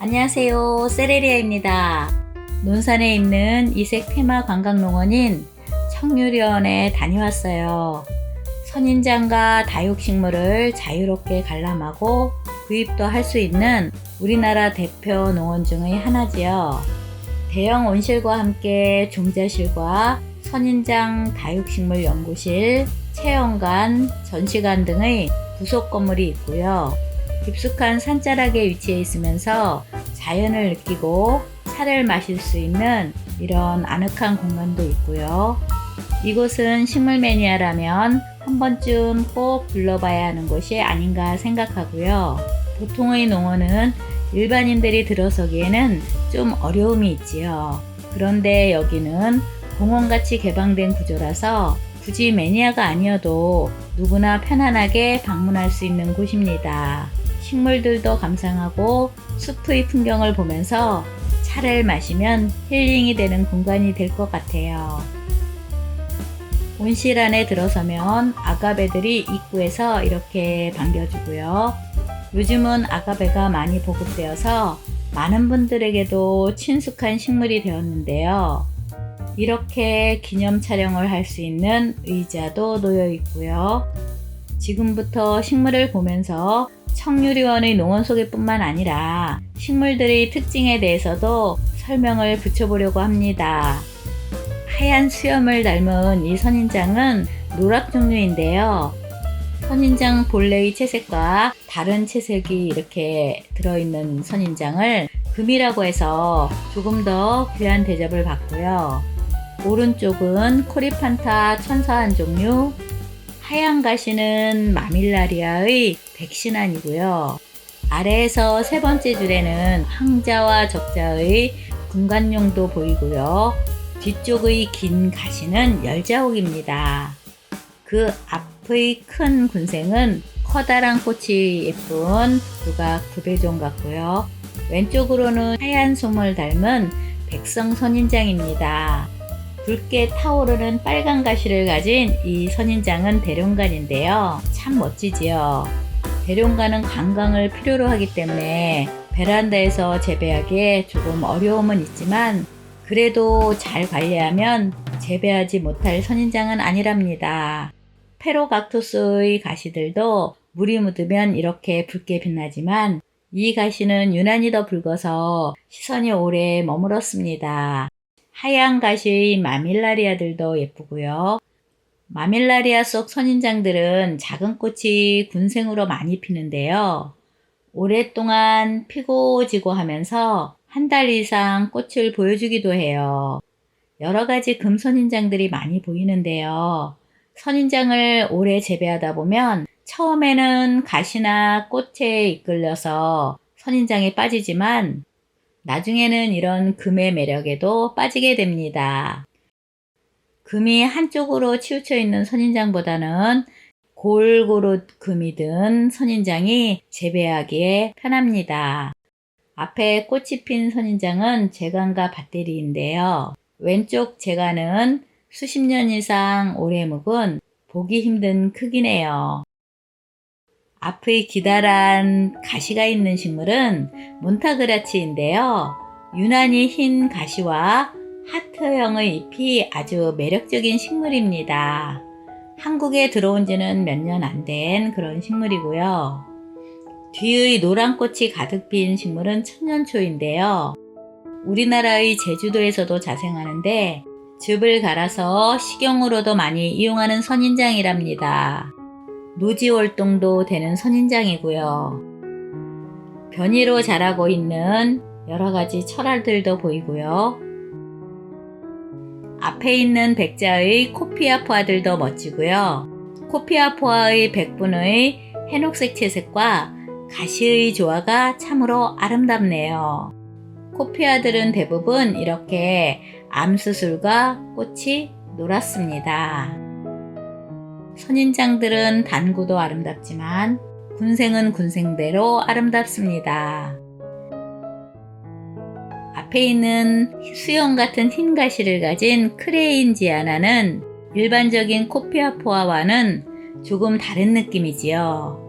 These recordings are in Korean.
안녕하세요, 세레리아입니다. 논산에 있는 이색 테마 관광농원인 청유리원에 다녀왔어요. 선인장과 다육식물을 자유롭게 관람하고 구입도 할 수 있는 우리나라 대표 농원 중의 하나지요. 대형 온실과 함께 종자실과 선인장 다육식물 연구실, 체험관, 전시관 등의 부속 건물이 있고요. 깊숙한 산자락에 위치해 있으면서 자연을 느끼고 차를 마실 수 있는 이런 아늑한 공간도 있고요. 이곳은 식물 매니아라면 한 번쯤 꼭 둘러봐야 하는 곳이 아닌가 생각하고요. 보통의 농원은 일반인들이 들어서기에는 좀 어려움이 있지요. 그런데 여기는 공원같이 개방된 구조라서 굳이 매니아가 아니어도 누구나 편안하게 방문할 수 있는 곳입니다. 식물들도 감상하고 숲의 풍경을 보면서 차를 마시면 힐링이 되는 공간이 될 것 같아요. 온실 안에 들어서면 아가베들이 입구에서 이렇게 반겨주고요. 요즘은 아가베가 많이 보급되어서 많은 분들에게도 친숙한 식물이 되었는데요. 이렇게 기념 촬영을 할 수 있는 의자도 놓여 있고요. 지금부터 식물을 보면서 청유리원의 농원 소개뿐만 아니라 식물들의 특징에 대해서도 설명을 붙여보려고 합니다. 하얀 수염을 닮은 이 선인장은 노락 종류인데요. 선인장 본래의 채색과 다른 채색이 이렇게 들어있는 선인장을 금이라고 해서 조금 더 귀한 대접을 받고요. 오른쪽은 코리판타 천사한 종류, 하얀 가시는 마밀라리아의 백신안이고요. 아래에서 세 번째 줄에는 황자와 적자의 군관용도 보이고요. 뒤쪽의 긴 가시는 열자옥입니다. 그 앞의 큰 군생은 커다란 꽃이 예쁜 두각 부대종 같고요. 왼쪽으로는 하얀 솜을 닮은 백성선인장입니다. 붉게 타오르는 빨간 가시를 가진 이 선인장은 대룡간인데요. 참 멋지지요. 대룡간은 관광을 필요로 하기 때문에 베란다에서 재배하기에 조금 어려움은 있지만 그래도 잘 관리하면 재배하지 못할 선인장은 아니랍니다. 페로각투스의 가시들도 물이 묻으면 이렇게 붉게 빛나지만 이 가시는 유난히 더 붉어서 시선이 오래 머물었습니다. 하얀 가시의 마밀라리아들도 예쁘고요. 마밀라리아 속 선인장들은 작은 꽃이 군생으로 많이 피는데요. 오랫동안 피고 지고 하면서 한 달 이상 꽃을 보여주기도 해요. 여러 가지 금선인장들이 많이 보이는데요. 선인장을 오래 재배하다 보면 처음에는 가시나 꽃에 이끌려서 선인장에 빠지지만 나중에는 이런 금의 매력에도 빠지게 됩니다. 금이 한쪽으로 치우쳐 있는 선인장보다는 골고루 금이 든 선인장이 재배하기에 편합니다. 앞에 꽃이 핀 선인장은 재간과 밭대리인데요. 왼쪽 재간은 수십 년 이상 오래 묵은 보기 힘든 크기네요. 앞의 기다란 가시가 있는 식물은 몬타그라치인데요. 유난히 흰 가시와 하트형의 잎이 아주 매력적인 식물입니다. 한국에 들어온 지는 몇 년 안 된 그런 식물이고요. 뒤의 노란 꽃이 가득 핀 식물은 천년초인데요. 우리나라의 제주도에서도 자생하는데 즙을 갈아서 식용으로도 많이 이용하는 선인장이랍니다. 노지월동도 되는 선인장이고요. 변이로 자라고 있는 여러 가지 철알들도 보이고요. 앞에 있는 백자의 코피아포아들도 멋지고요. 코피아포아의 백분의 해녹색 채색과 가시의 조화가 참으로 아름답네요. 코피아들은 대부분 이렇게 암수술과 꽃이 노랗습니다. 선인장들은 단구도 아름답지만 군생은 군생대로 아름답습니다. 앞에 있는 수염 같은 흰 가시를 가진 크레인지아나는 일반적인 코피아포아와는 조금 다른 느낌이지요.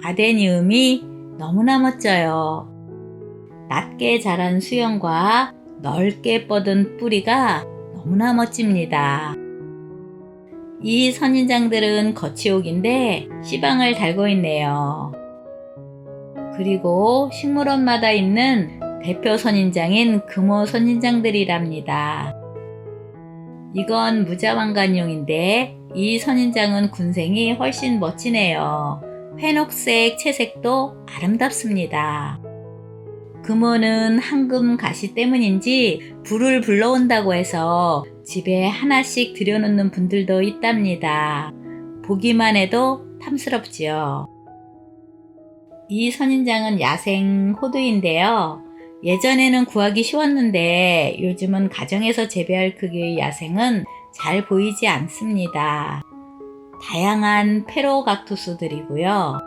아데니움이 너무나 멋져요. 낮게 자란 수영과 넓게 뻗은 뿌리가 너무나 멋집니다. 이 선인장들은 거치옥인데 씨방을 달고 있네요. 그리고 식물원마다 있는 대표 선인장인 금호 선인장들이랍니다. 이건 무자왕관용인데 이 선인장은 군생이 훨씬 멋지네요. 회녹색 채색도 아름답습니다. 금호는 황금 가시 때문인지 불을 불러온다고 해서 집에 하나씩 들여놓는 분들도 있답니다. 보기만 해도 탐스럽지요. 이 선인장은 야생 호두인데요. 예전에는 구하기 쉬웠는데 요즘은 가정에서 재배할 크기의 야생은 잘 보이지 않습니다. 다양한 페로각투스들이고요.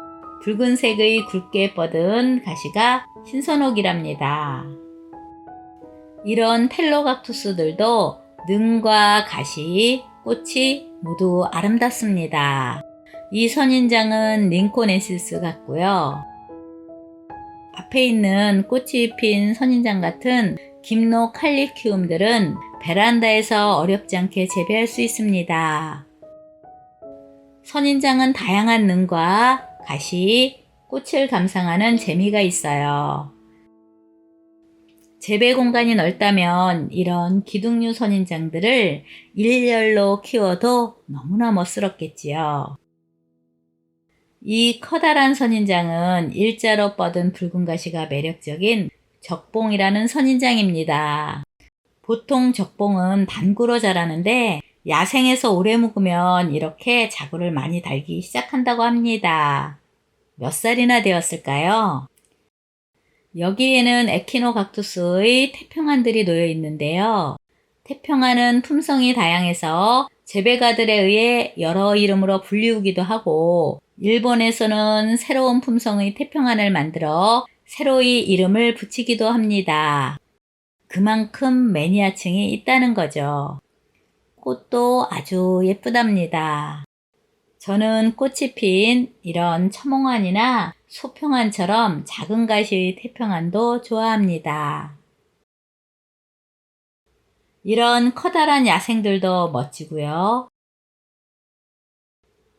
붉은색의 굵게 뻗은 가시가 신선옥이랍니다. 이런 텔로각투스들도 능과 가시, 꽃이 모두 아름답습니다. 이 선인장은 링코넨시스 같고요. 앞에 있는 꽃이 핀 선인장 같은 김노칼리큐움들은 베란다에서 어렵지 않게 재배할 수 있습니다. 선인장은 다양한 능과 가시, 꽃을 감상하는 재미가 있어요. 재배 공간이 넓다면 이런 기둥류 선인장들을 일렬로 키워도 너무나 멋스럽겠지요. 이 커다란 선인장은 일자로 뻗은 붉은 가시가 매력적인 적봉이라는 선인장입니다. 보통 적봉은 단구로 자라는데 야생에서 오래 묵으면 이렇게 자구를 많이 달기 시작한다고 합니다. 몇 살이나 되었을까요? 여기에는 에키노각투스의 태평안들이 놓여 있는데요. 태평안은 품성이 다양해서 재배가들에 의해 여러 이름으로 불리우기도 하고 일본에서는 새로운 품성의 태평안을 만들어 새로이 이름을 붙이기도 합니다. 그만큼 매니아층이 있다는 거죠. 꽃도 아주 예쁘답니다. 저는 꽃이 핀 이런 첨홍안이나 소평안처럼 작은 가시의 태평안도 좋아합니다. 이런 커다란 야생들도 멋지고요.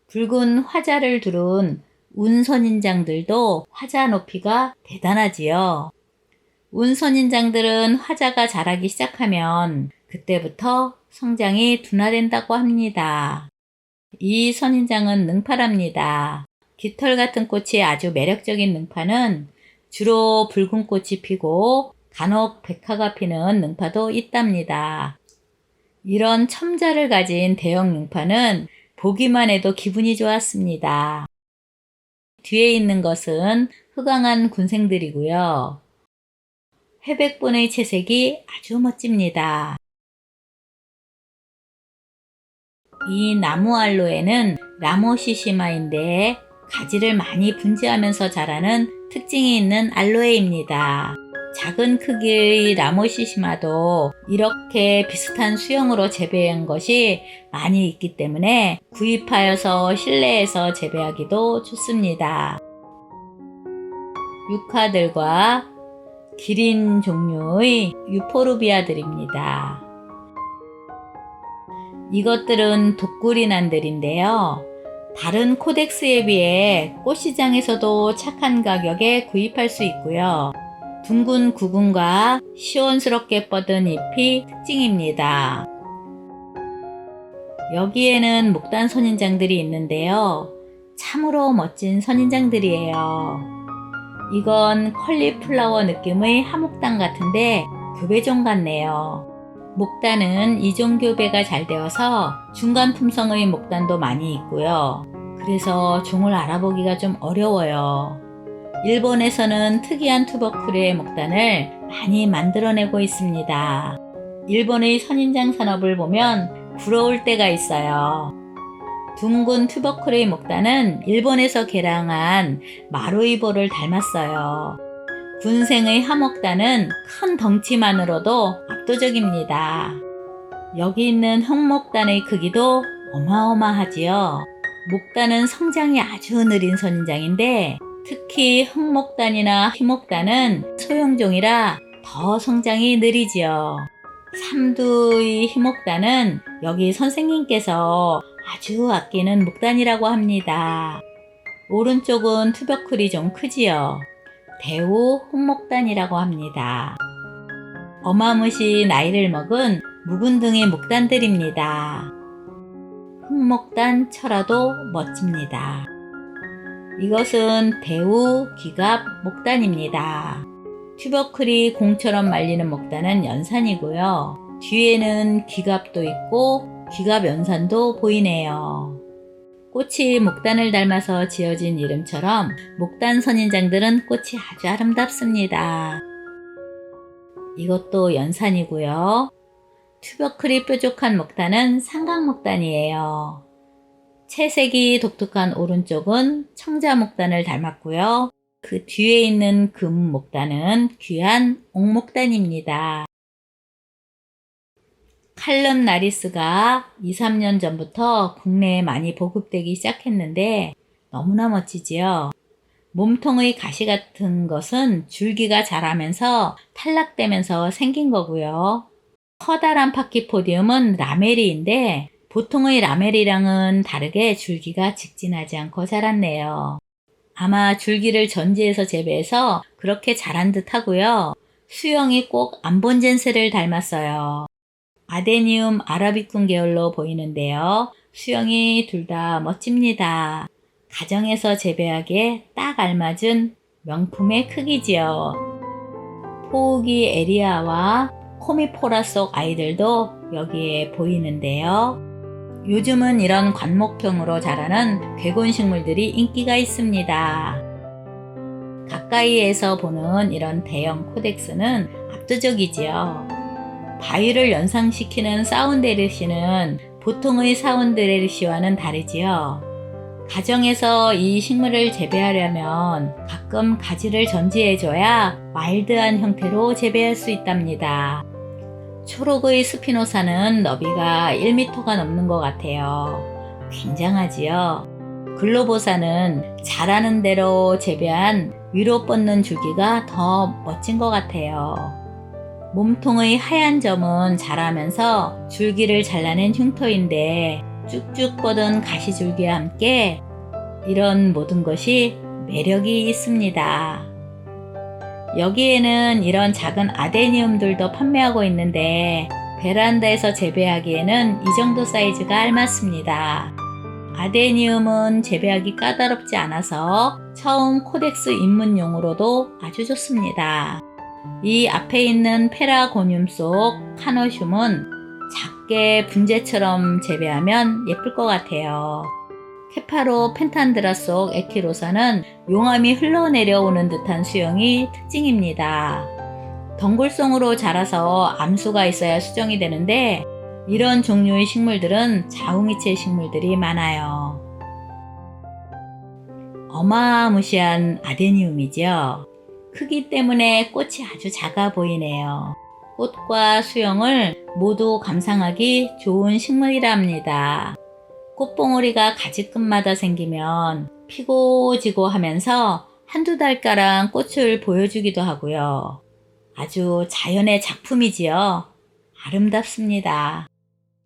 붉은 화자를 두른 운선인장들도 화자 높이가 대단하지요. 운선인장들은 화자가 자라기 시작하면 그때부터 성장이 둔화된다고 합니다. 이 선인장은 능파랍니다. 깃털 같은 꽃이 아주 매력적인 능파는 주로 붉은 꽃이 피고 간혹 백화가 피는 능파도 있답니다. 이런 첨자를 가진 대형 능파는 보기만 해도 기분이 좋았습니다. 뒤에 있는 것은 흑왕한 군생들이고요. 회백본의 채색이 아주 멋집니다. 이 나무 알로에는 라모시시마인데 가지를 많이 분지하면서 자라는 특징이 있는 알로에입니다. 작은 크기의 라모시시마도 이렇게 비슷한 수영으로 재배한 것이 많이 있기 때문에 구입하여서 실내에서 재배하기도 좋습니다. 유카들과 기린 종류의 유포르비아들입니다. 이것들은 독구리난들인데요. 다른 코덱스에 비해 꽃시장에서도 착한 가격에 구입할 수 있고요. 둥근 구근과 시원스럽게 뻗은 잎이 특징입니다. 여기에는 목단 선인장들이 있는데요. 참으로 멋진 선인장들이에요. 이건 컬리플라워 느낌의 하목단 같은데 교배종 같네요. 목단은 이종 교배가 잘 되어서 중간 품성의 목단도 많이 있고요. 그래서 종을 알아보기가 좀 어려워요. 일본에서는 특이한 투버클의 목단을 많이 만들어내고 있습니다. 일본의 선인장 산업을 보면 부러울 때가 있어요. 둥근 투버클의 목단은 일본에서 개량한 마루이보를 닮았어요. 군생의 하목단은 큰 덩치만으로도 압도적입니다. 여기 있는 흑목단의 크기도 어마어마하지요. 목단은 성장이 아주 느린 선인장인데 특히 특히 흑목단이나 희목단은 소형종이라 더 성장이 느리지요. 삼두의 희목단은 여기 선생님께서 아주 아끼는 목단이라고 합니다. 오른쪽은 투ber클이 좀 크지요. 대우 흑목단이라고 합니다. 어마무시 나이를 먹은 묵은 등의 목단들입니다. 흑목단 철화도 멋집니다. 이것은 대우 귀갑 목단입니다. 튜버클이 공처럼 말리는 목단은 연산이고요. 뒤에는 귀갑도 있고 귀갑 연산도 보이네요. 꽃이 목단을 닮아서 지어진 이름처럼 목단 선인장들은 꽃이 아주 아름답습니다. 이것도 연산이고요. 튜버클이 뾰족한 목단은 삼각목단이에요. 채색이 독특한 오른쪽은 청자목단을 닮았고요. 그 뒤에 있는 금목단은 귀한 옥목단입니다. 칼럼 나리스가 2-3년 전부터 국내에 많이 보급되기 시작했는데 너무나 멋지지요. 몸통의 가시 같은 것은 줄기가 자라면서 탈락되면서 생긴 거고요. 커다란 파키포디움은 라메리인데 보통의 라멜이랑은 다르게 줄기가 직진하지 않고 자랐네요. 아마 줄기를 전지에서 재배해서 그렇게 자란 듯 하고요. 수영이 꼭 암본젠세를 닮았어요. 아데니움 아라비쿰 계열로 보이는데요. 수영이 둘 다 멋집니다. 가정에서 재배하기에 딱 알맞은 명품의 크기지요. 포우기 에리아와 코미포라 속 아이들도 여기에 보이는데요. 요즘은 이런 관목형으로 자라는 괴곤식물들이 인기가 있습니다. 가까이에서 보는 이런 대형 코덱스는 압도적이지요. 바위를 연상시키는 사운데르시는 보통의 사운데르시와는 다르지요. 가정에서 이 식물을 재배하려면 가끔 가지를 전지해줘야 와일드한 형태로 재배할 수 있답니다. 초록의 스피노사는 너비가 1m가 넘는 것 같아요. 굉장하지요. 글로보사는 자라는 대로 재배한 위로 뻗는 줄기가 더 멋진 것 같아요. 몸통의 하얀 점은 자라면서 줄기를 잘라낸 흉터인데 쭉쭉 뻗은 가시줄기와 함께 이런 모든 것이 매력이 있습니다. 여기에는 이런 작은 아데니움들도 판매하고 있는데 베란다에서 재배하기에는 이 정도 사이즈가 알맞습니다. 아데니움은 재배하기 까다롭지 않아서 처음 코덱스 입문용으로도 아주 좋습니다. 이 앞에 있는 페라고늄 속 카노슘은 작게 분재처럼 재배하면 예쁠 것 같아요. 케파로 펜탄드라 속 에키로사는 용암이 흘러내려오는 듯한 수영이 특징입니다. 덩굴송으로 자라서 암수가 있어야 수정이 되는데 이런 종류의 식물들은 자웅이체 식물들이 많아요. 어마무시한 아데니움이죠. 크기 때문에 꽃이 아주 작아 보이네요. 꽃과 수영을 모두 감상하기 좋은 식물이랍니다. 꽃봉오리가 가지끝마다 생기면 피고 지고 하면서 한두 달가량 꽃을 보여주기도 하고요. 아주 자연의 작품이지요. 아름답습니다.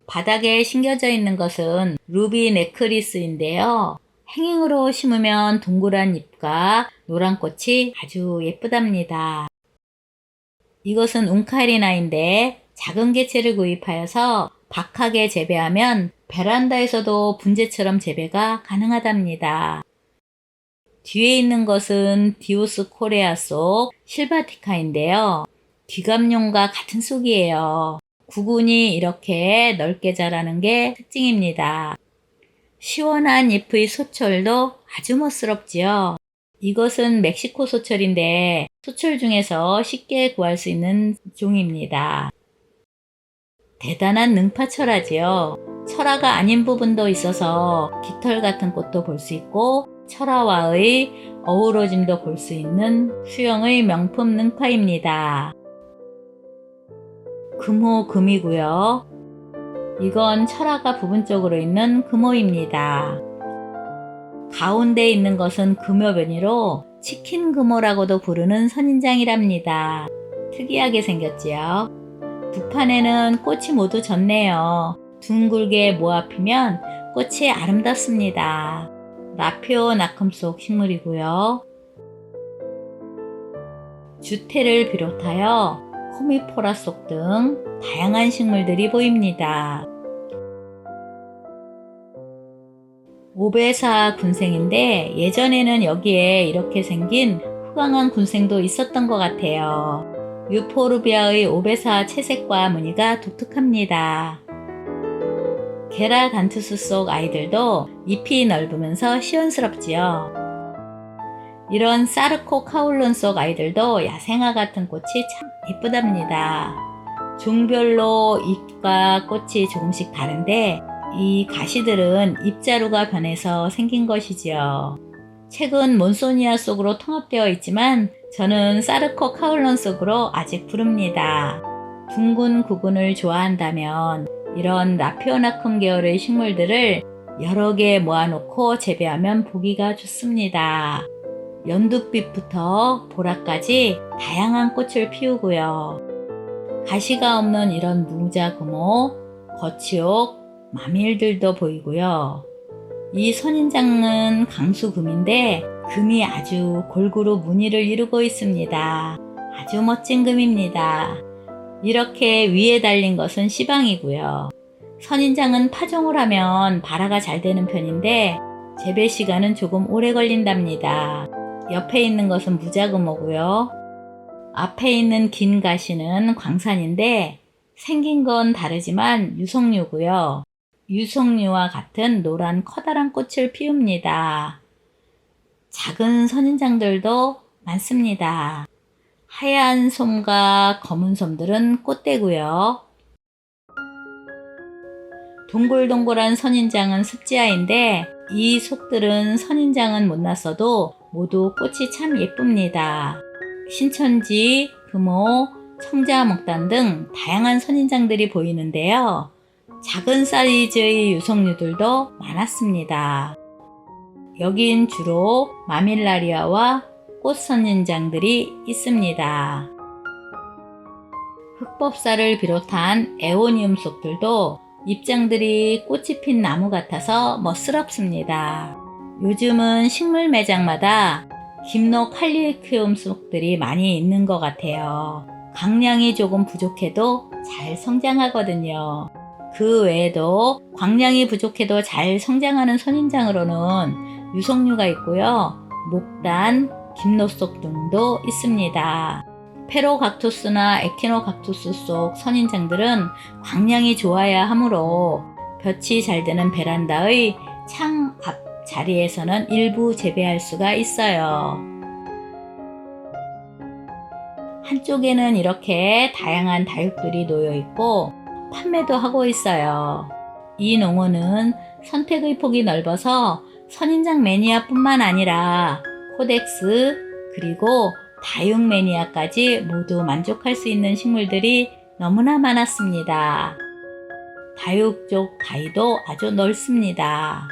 바닥에 심겨져 있는 것은 루비 네크리스인데요. 행잉으로 심으면 동그란 잎과 노란 꽃이 아주 예쁘답니다. 이것은 웅카리나인데 작은 개체를 구입하여서 박하게 재배하면 베란다에서도 분재처럼 재배가 가능하답니다. 뒤에 있는 것은 디오스 코레아 속 실바티카인데요. 귀감용과 같은 속이에요. 구근이 이렇게 넓게 자라는 게 특징입니다. 시원한 잎의 소철도 아주 멋스럽지요. 이것은 멕시코 소철인데 소철 중에서 쉽게 구할 수 있는 종입니다. 대단한 능파철화지요. 철화가 아닌 부분도 있어서 깃털 같은 꽃도 볼 수 있고 철화와의 어우러짐도 볼 수 있는 수영의 명품 능파입니다. 금호금이고요. 이건 철화가 부분적으로 있는 금호입니다. 가운데 있는 것은 금여변이로 치킨 금오라고도 부르는 선인장이랍니다. 특이하게 생겼지요. 두 판에는 꽃이 모두 졌네요. 둥글게 모아 피면 꽃이 아름답습니다. 나표 낙흠 속 식물이고요. 주태를 비롯하여 코미포라 속 등 다양한 식물들이 보입니다. 오베사 군생인데 예전에는 여기에 이렇게 생긴 후광한 군생도 있었던 것 같아요. 유포르비아의 오베사 채색과 무늬가 독특합니다. 게라단투스 속 아이들도 잎이 넓으면서 시원스럽지요. 이런 사르코카울론 속 아이들도 야생화 같은 꽃이 참 예쁘답니다. 종별로 잎과 꽃이 조금씩 다른데 이 가시들은 잎자루가 변해서 생긴 것이지요. 책은 몬소니아 속으로 통합되어 있지만 저는 사르코카울론 속으로 아직 부릅니다. 둥근 구근을 좋아한다면 이런 라피오나큼 계열의 식물들을 여러 개 모아놓고 재배하면 보기가 좋습니다. 연두빛부터 보라까지 다양한 꽃을 피우고요. 가시가 없는 이런 무자금호, 거치옥, 마밀들도 보이고요. 이 선인장은 강수금인데 금이 아주 골고루 무늬를 이루고 있습니다. 아주 멋진 금입니다. 이렇게 위에 달린 것은 시방이고요. 선인장은 파종을 하면 발화가 잘 되는 편인데 재배 시간은 조금 오래 걸린답니다. 옆에 있는 것은 무자금호고요. 앞에 있는 긴 가시는 광산인데 생긴 건 다르지만 유성류고요. 유성류와 같은 노란 커다란 꽃을 피웁니다. 작은 선인장들도 많습니다. 하얀 솜과 검은 솜들은 꽃대고요. 동글동글한 선인장은 습지아인데 이 속들은 선인장은 못 났어도 모두 꽃이 참 예쁩니다. 신천지, 금오, 청자목단 등 다양한 선인장들이 보이는데요. 작은 사이즈의 유성류들도 많았습니다. 여긴 주로 마밀라리아와 꽃선인장들이 있습니다. 흑법사를 비롯한 에오니움 속들도 잎장들이 꽃이 핀 나무 같아서 멋스럽습니다. 요즘은 식물 매장마다 김노칼리퀴움 속들이 많이 있는 것 같아요. 강량이 조금 부족해도 잘 성장하거든요. 그 외에도 광량이 부족해도 잘 성장하는 선인장으로는 유성류가 있고요. 목단, 김노속 등도 있습니다. 페로각투스나 에키노각투스 속 선인장들은 광량이 좋아야 하므로 볕이 잘 드는 베란다의 창 앞 자리에서는 일부 재배할 수가 있어요. 한쪽에는 이렇게 다양한 다육들이 놓여 있고 판매도 하고 있어요. 이 농원은 선택의 폭이 넓어서 선인장 매니아뿐만 아니라 코덱스 그리고 다육 매니아까지 모두 만족할 수 있는 식물들이 너무나 많았습니다. 다육족 다이도 아주 넓습니다.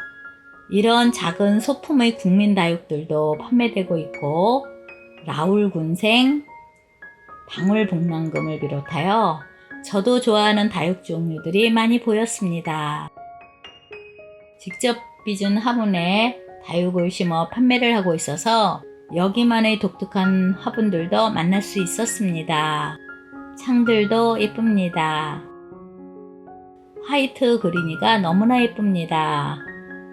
이런 작은 소품의 국민 다육들도 판매되고 있고 라울군생, 방울복랑금을 비롯하여 저도 좋아하는 다육 종류들이 많이 보였습니다. 직접 빚은 화분에 다육을 심어 판매를 하고 있어서 여기만의 독특한 화분들도 만날 수 있었습니다. 창들도 예쁩니다. 화이트 그리니가 너무나 예쁩니다.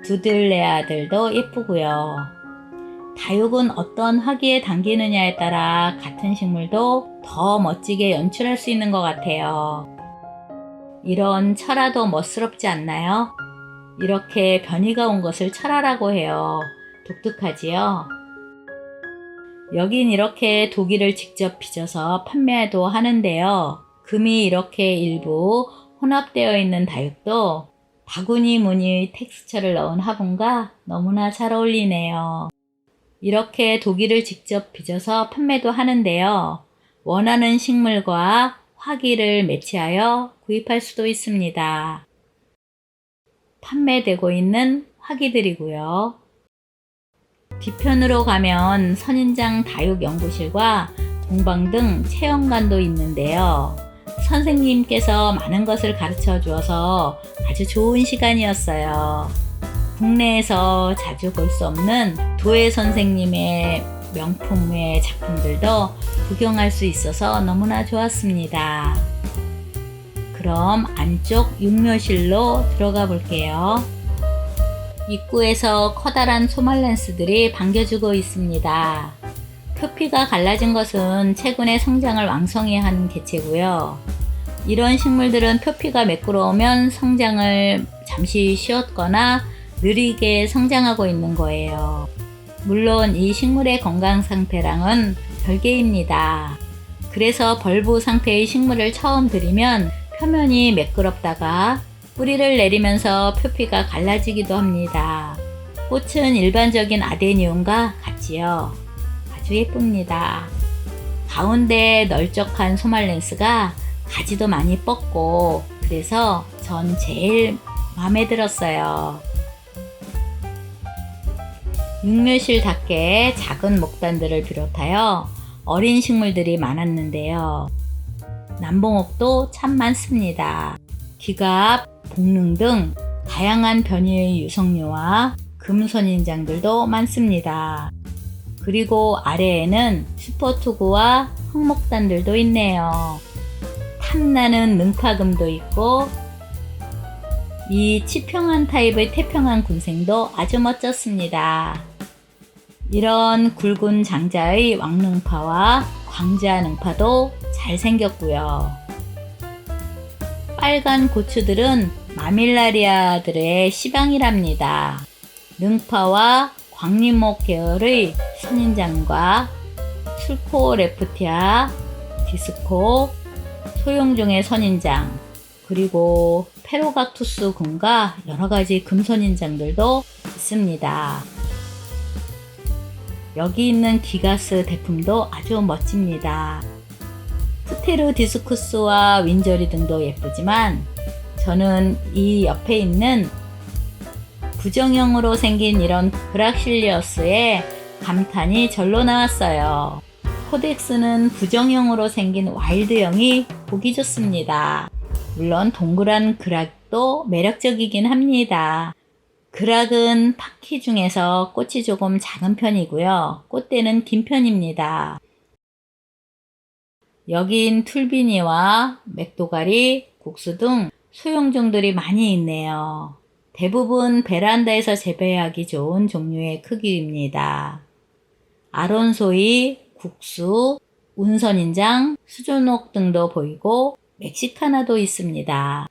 두들레아들도 예쁘고요. 다육은 어떤 화기에 담기느냐에 따라 같은 식물도 더 멋지게 연출할 수 있는 것 같아요. 이런 철화도 멋스럽지 않나요? 이렇게 변이가 온 것을 철화라고 해요. 독특하지요? 여긴 이렇게 도기를 직접 빚어서 판매도 하는데요. 금이 이렇게 일부 혼합되어 있는 다육도 바구니 무늬의 텍스처를 넣은 화분과 너무나 잘 어울리네요. 이렇게 도기를 직접 빚어서 판매도 하는데요. 원하는 식물과 화기를 매치하여 구입할 수도 있습니다. 판매되고 있는 화기들이고요. 뒤편으로 가면 선인장 다육연구실과 동방 등 체험관도 있는데요. 선생님께서 많은 것을 가르쳐 주어서 아주 좋은 시간이었어요. 국내에서 자주 볼 수 없는 도예 선생님의 명품의 작품들도 구경할 수 있어서 너무나 좋았습니다. 그럼 안쪽 육묘실로 들어가 볼게요. 입구에서 커다란 소말렌스들이 반겨주고 있습니다. 표피가 갈라진 것은 최근에 성장을 왕성히 한 개체고요. 이런 식물들은 표피가 매끄러우면 성장을 잠시 쉬었거나 느리게 성장하고 있는 거예요. 물론 이 식물의 건강 상태랑은 별개입니다. 그래서 벌브 상태의 식물을 처음 들이면 표면이 매끄럽다가 뿌리를 내리면서 표피가 갈라지기도 합니다. 꽃은 일반적인 아데니움과 같지요. 아주 예쁩니다. 가운데 널쩍한 소말렌스가 가지도 많이 뻗고 그래서 전 제일 마음에 들었어요. 육묘실답게 작은 목단들을 비롯하여 어린 식물들이 많았는데요. 남봉옥도 참 많습니다. 기갑, 복릉 등 다양한 변이의 유성류와 금선인장들도 많습니다. 그리고 아래에는 슈퍼투구와 흑목단들도 있네요. 탐나는 능파금도 있고 이 치평한 타입의 태평한 군생도 아주 멋졌습니다. 이런 굵은 장자의 왕능파와 광자능파도 잘생겼고요. 빨간 고추들은 마밀라리아들의 시방이랍니다. 능파와 광림목 계열의 선인장과 술코레프티아, 디스코, 소용종의 선인장, 그리고 페로각투스 금과 여러가지 금선인장들도 있습니다. 여기 있는 기가스 대품도 아주 멋집니다. 프테르 디스쿠스와 윈저리 등도 예쁘지만 저는 이 옆에 있는 부정형으로 생긴 이런 그락실리어스의 감탄이 절로 나왔어요. 코덱스는 부정형으로 생긴 와일드형이 보기 좋습니다. 물론 동그란 그락도 매력적이긴 합니다. 그락은 파키 중에서 꽃이 조금 작은 편이고요. 꽃대는 긴 편입니다. 여긴 툴비니와 맥도가리, 국수 등 소형종들이 많이 있네요. 대부분 베란다에서 재배하기 좋은 종류의 크기입니다. 아론소이, 국수, 운선인장, 수조녹 등도 보이고 멕시카나도 있습니다.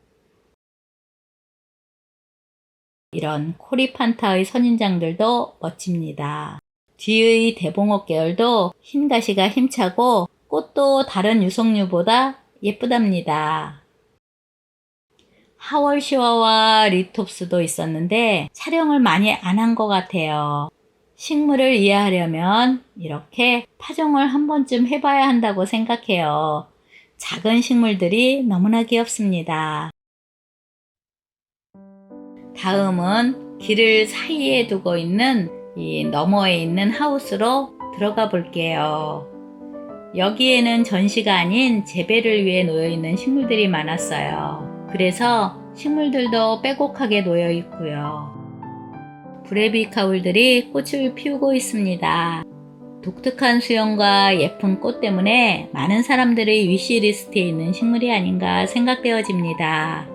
이런 코리판타의 선인장들도 멋집니다. 뒤의 대봉옥 계열도 흰 가시가 힘차고 꽃도 다른 유성류보다 예쁘답니다. 하월시와와 리톱스도 있었는데 촬영을 많이 안 한 것 같아요. 식물을 이해하려면 이렇게 파종을 한 번쯤 해봐야 한다고 생각해요. 작은 식물들이 너무나 귀엽습니다. 다음은 길을 사이에 두고 있는 이 너머에 있는 하우스로 들어가 볼게요. 여기에는 전시가 아닌 재배를 위해 놓여 있는 식물들이 많았어요. 그래서 식물들도 빼곡하게 놓여 있고요. 브레비카울들이 꽃을 피우고 있습니다. 독특한 수영과 예쁜 꽃 때문에 많은 사람들의 위시리스트에 있는 식물이 아닌가 생각되어집니다.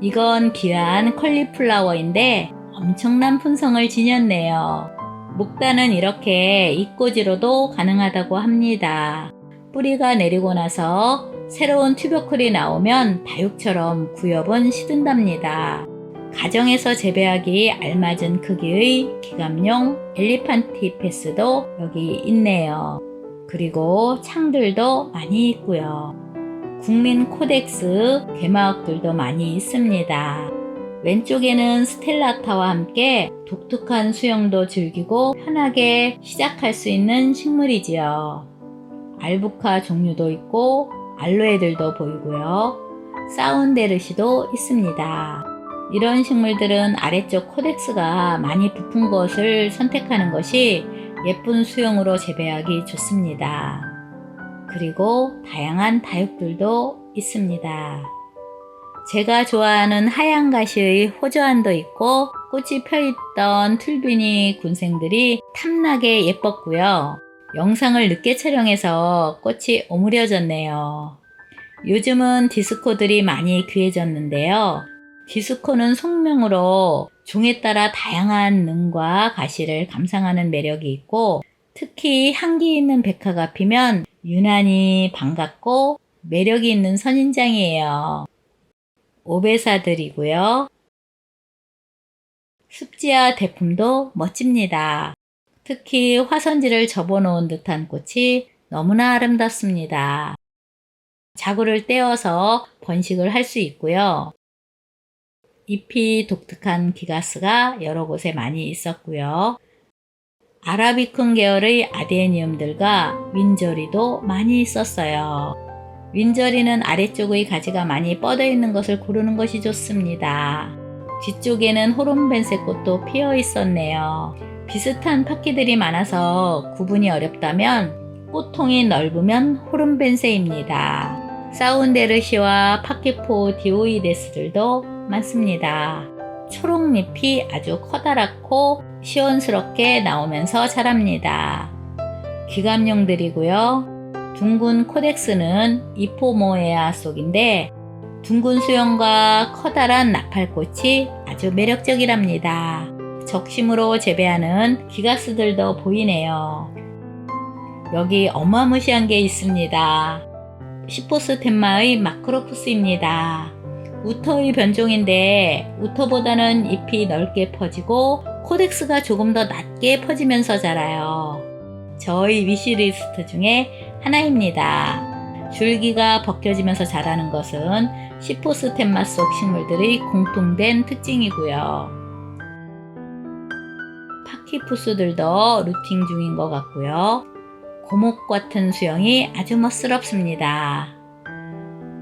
이건 귀한 컬리플라워인데 엄청난 품성을 지녔네요. 목단은 이렇게 잎꽂이로도 가능하다고 합니다. 뿌리가 내리고 나서 새로운 튜버클이 나오면 다육처럼 구엽은 시든답니다. 가정에서 재배하기 알맞은 크기의 기감용 엘리판티페스도 여기 있네요. 그리고 창들도 많이 있고요. 국민 코덱스, 괴마옥들도 많이 있습니다. 왼쪽에는 스텔라타와 함께 독특한 수영도 즐기고 편하게 시작할 수 있는 식물이지요. 알부카 종류도 있고 알로에들도 보이고요. 사운데르시도 있습니다. 이런 식물들은 아래쪽 코덱스가 많이 부푼 것을 선택하는 것이 예쁜 수영으로 재배하기 좋습니다. 그리고 다양한 다육들도 있습니다. 제가 좋아하는 하얀 가시의 호저안도 있고 꽃이 펴있던 툴비니 군생들이 탐나게 예뻤고요. 영상을 늦게 촬영해서 꽃이 오므려졌네요. 요즘은 디스코들이 많이 귀해졌는데요. 디스코는 속명으로 종에 따라 다양한 능과 가시를 감상하는 매력이 있고 특히 향기 있는 백화가 피면 유난히 반갑고 매력이 있는 선인장이에요. 오베사들이고요. 습지와 대품도 멋집니다. 특히 화선지를 접어놓은 듯한 꽃이 너무나 아름답습니다. 자구를 떼어서 번식을 할 수 있고요. 잎이 독특한 기가스가 여러 곳에 많이 있었고요. 아라비쿰 계열의 아데니움들과 윈저리도 많이 있었어요. 윈저리는 아래쪽의 가지가 많이 뻗어 있는 것을 고르는 것이 좋습니다. 뒤쪽에는 호른벤세 꽃도 피어 있었네요. 비슷한 파키들이 많아서 구분이 어렵다면 꽃통이 넓으면 호른벤세입니다. 사운데르시와 파키포 디오이데스들도 많습니다. 초록잎이 아주 커다랗고 시원스럽게 나오면서 자랍니다. 귀감용들이고요. 둥근 코덱스는 이포모에아 속인데 둥근 수영과 커다란 나팔꽃이 아주 매력적이랍니다. 적심으로 재배하는 기가스들도 보이네요. 여기 어마무시한 게 있습니다. 시포스템마의 마크로푸스입니다. 우터의 변종인데 우터보다는 잎이 넓게 퍼지고 코덱스가 조금 더 낮게 퍼지면서 자라요. 저의 위시리스트 중에 하나입니다. 줄기가 벗겨지면서 자라는 것은 시포스템마 속 식물들의 공통된 특징이고요. 파키푸스들도 루팅 중인 것 같고요. 고목 같은 수영이 아주 멋스럽습니다.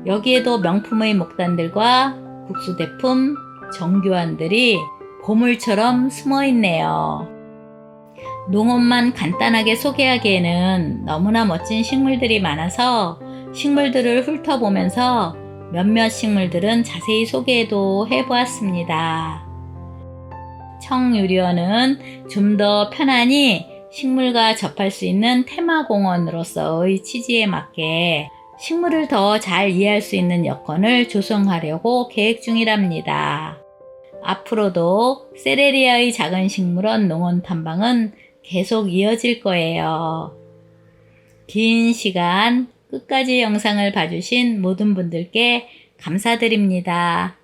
여기에도 명품의 목단들과 국수대품, 정교환들이 보물처럼 숨어 있네요. 농업만 간단하게 소개하기에는 너무나 멋진 식물들이 많아서 식물들을 훑어보면서 몇몇 식물들은 자세히 소개도 해보았습니다. 청유리원은 좀 더 편안히 식물과 접할 수 있는 테마공원으로서의 취지에 맞게 식물을 더 잘 이해할 수 있는 여건을 조성하려고 계획 중이랍니다. 앞으로도 세레리아의 작은 식물원 농원 탐방은 계속 이어질 거예요. 긴 시간 끝까지 영상을 봐주신 모든 분들께 감사드립니다.